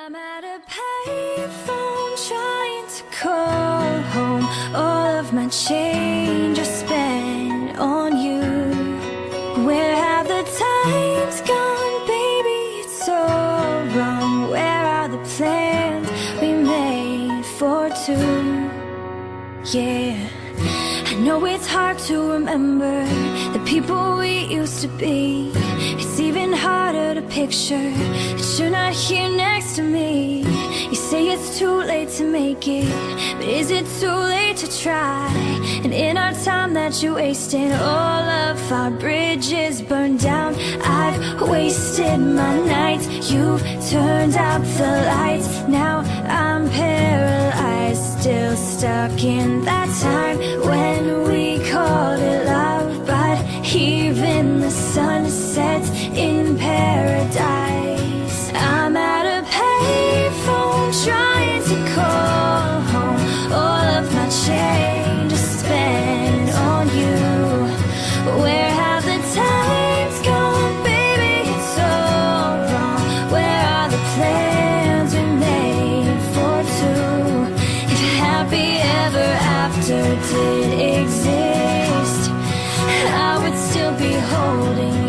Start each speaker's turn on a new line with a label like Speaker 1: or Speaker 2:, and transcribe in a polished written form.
Speaker 1: I'm at a payphone trying to call home. All of my change I spent on you. Where have the times gone, baby? It's all wrong. Where are the plans we made for two? Yeah, I know it's hard to remember the people we used to be. It's even harder to picture that you're not here next to me. You say it's too late to make it, but is it too late to try? And in our time that you wasted, all of our bridges burned down. I've wasted my nights, you've turned out the lights. Now I'm paralyzed, still stuck in that time when we called it love. But even the sun sets in paradise. I'm at a payphone trying to call home. All of my change I spent on you. Where have the times gone, baby? It's all wrong. Where are the plans we made for two? If happy ever after did exist, I would still be holding you.